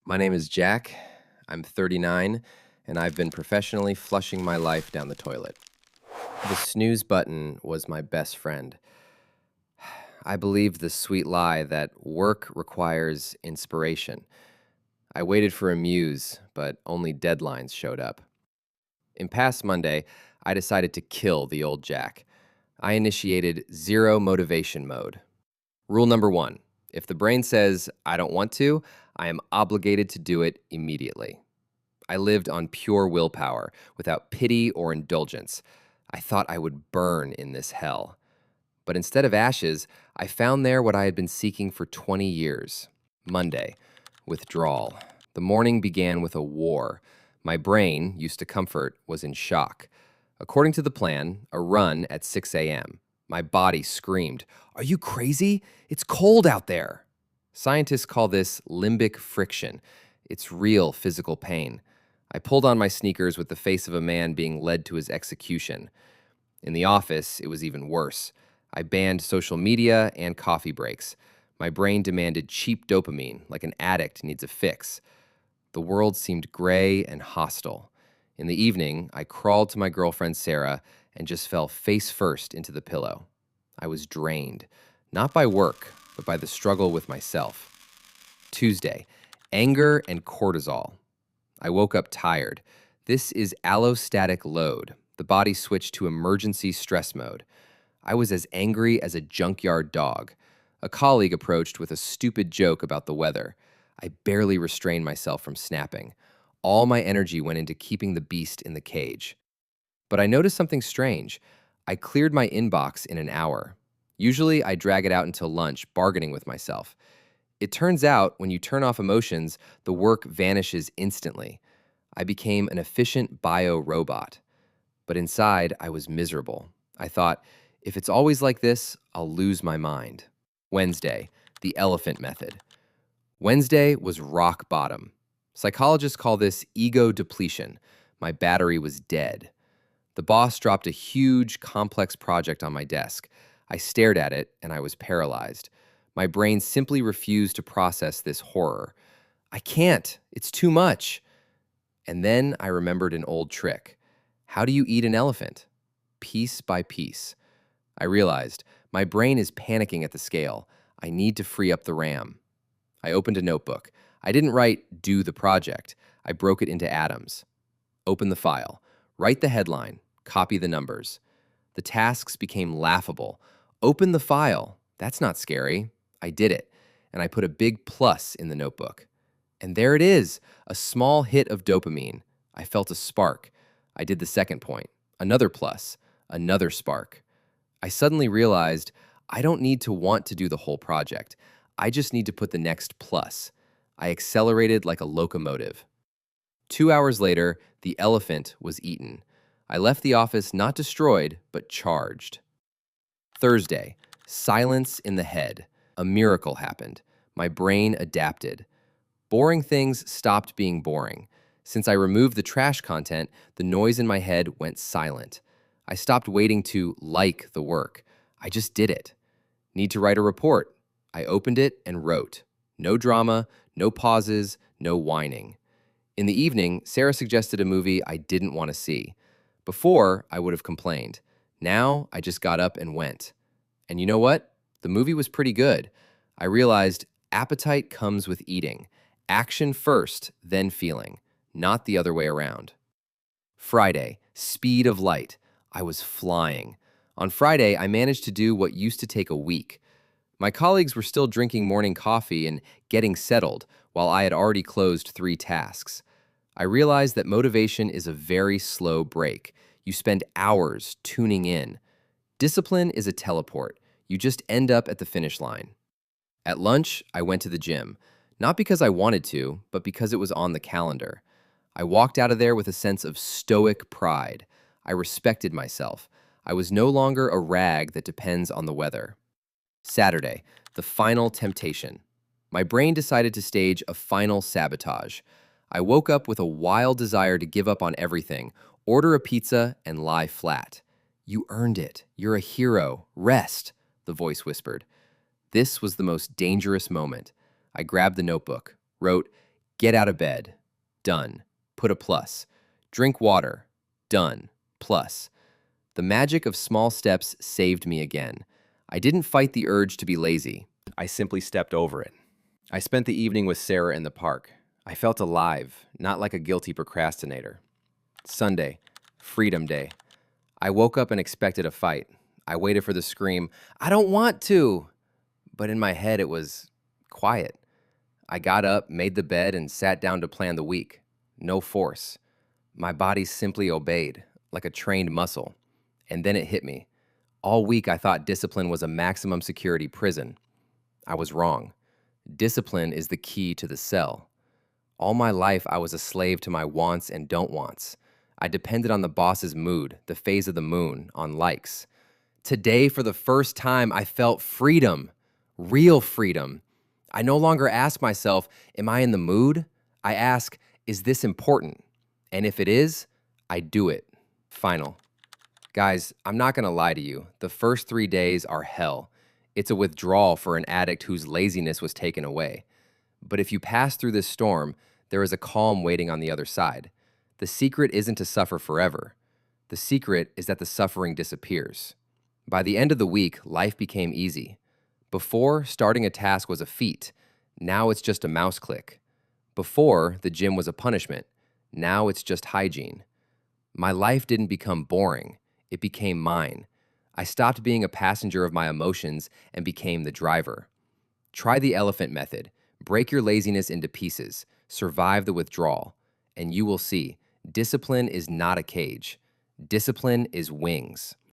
My name is Jack. I'm 39, and I've been professionally flushing my life down the toilet. The snooze button was my best friend. I believed the sweet lie that work requires inspiration. I waited for a muse, but only deadlines showed up. In past Monday, I decided to kill the old Jack. I initiated zero motivation mode. Rule number one: if the brain says, I don't want to, I am obligated to do it immediately. I lived on pure willpower, without pity or indulgence. I thought I would burn in this hell. But instead of ashes, I found there what I had been seeking for 20 years. Monday, withdrawal. The morning began with a war. My brain, used to comfort, was in shock. According to the plan, a run at 6 a.m. My body screamed, "Are you crazy? It's cold out there." Scientists call this limbic friction. It's real physical pain. I pulled on my sneakers with the face of a man being led to his execution. In the office, it was even worse. I banned social media and coffee breaks. My brain demanded cheap dopamine, like an addict needs a fix. The world seemed gray and hostile. In the evening, I crawled to my girlfriend Sarah and just fell face first into the pillow. I was drained, not by work, but by the struggle with myself. Tuesday, anger and cortisol. I woke up tired. This is allostatic load. The body switched to emergency stress mode. I was as angry as a junkyard dog. A colleague approached with a stupid joke about the weather. I barely restrained myself from snapping. All my energy went into keeping the beast in the cage. But I noticed something strange. I cleared my inbox in an hour. Usually, I drag it out until lunch, bargaining with myself. It turns out, when you turn off emotions, the work vanishes instantly. I became an efficient bio-robot. But inside, I was miserable. I thought, if it's always like this, I'll lose my mind. Wednesday, the elephant method. Wednesday was rock bottom. Psychologists call this ego depletion. My battery was dead. The boss dropped a huge, complex project on my desk. I stared at it, and I was paralyzed. My brain simply refused to process this horror. I can't. It's too much. And then I remembered an old trick. How do you eat an elephant? Piece by piece. I realized my brain is panicking at the scale. I need to free up the RAM. I opened a notebook. I didn't write, "do the project." I broke it into atoms. Open the file. Write the headline. Copy the numbers. The tasks became laughable. Open the file. That's not scary. I did it. And I put a big plus in the notebook. And there it is, a small hit of dopamine. I felt a spark. I did the second point. Another plus. Another spark. I suddenly realized I don't need to want to do the whole project. I just need to put the next plus. I accelerated like a locomotive. 2 hours later, the elephant was eaten. I left the office not destroyed, but charged. Thursday, silence in the head. A miracle happened. My brain adapted. Boring things stopped being boring. Since I removed the trash content, the noise in my head went silent. I stopped waiting to like the work. I just did it. Need to write a report. I opened it and wrote. No drama, no pauses, no whining. In the evening, Sarah suggested a movie I didn't want to see. Before, I would have complained. Now, I just got up and went. And you know what? The movie was pretty good. I realized appetite comes with eating. Action first, then feeling, not the other way around. Friday, speed of light. I was flying. On Friday, I managed to do what used to take a week. My colleagues were still drinking morning coffee and getting settled, while I had already closed 3 tasks. I realized that motivation is a very slow break. You spend hours tuning in. Discipline is a teleport. You just end up at the finish line. At lunch, I went to the gym, not because I wanted to, but because it was on the calendar. I walked out of there with a sense of stoic pride. I respected myself. I was no longer a rag that depends on the weather. Saturday, the final temptation. My brain decided to stage a final sabotage. I woke up with a wild desire to give up on everything, order a pizza, and lie flat. "You earned it. You're a hero. Rest," the voice whispered. This was the most dangerous moment. I grabbed the notebook, wrote, Get out of bed. Done. Put a plus. Drink water. Done. Plus. The magic of small steps saved me again. I didn't fight the urge to be lazy. I simply stepped over it. I spent the evening with Sarah in the park. I felt alive, not like a guilty procrastinator. Sunday, Freedom Day. I woke up and expected a fight. I waited for the scream, "I don't want to!" But in my head, it was quiet. I got up, made the bed, and sat down to plan the week. No force. My body simply obeyed, like a trained muscle. And then it hit me. All week, I thought discipline was a maximum security prison. I was wrong. Discipline is the key to the cell. All my life, I was a slave to my wants and don't wants. I depended on the boss's mood, the phase of the moon, on likes. Today, for the first time, I felt freedom. Real freedom. I no longer ask myself, am I in the mood? I ask, is this important? And if it is, I do it. Final. Guys, I'm not going to lie to you. The first 3 days are hell. It's a withdrawal for an addict whose laziness was taken away. But if you pass through this storm, there is a calm waiting on the other side. The secret isn't to suffer forever. The secret is that the suffering disappears. By the end of the week, life became easy. Before, starting a task was a feat. Now it's just a mouse click. Before, the gym was a punishment. Now it's just hygiene. My life didn't become boring. It became mine. I stopped being a passenger of my emotions and became the driver. Try the elephant method. Break your laziness into pieces. Survive the withdrawal. And you will see, discipline is not a cage. Discipline is wings.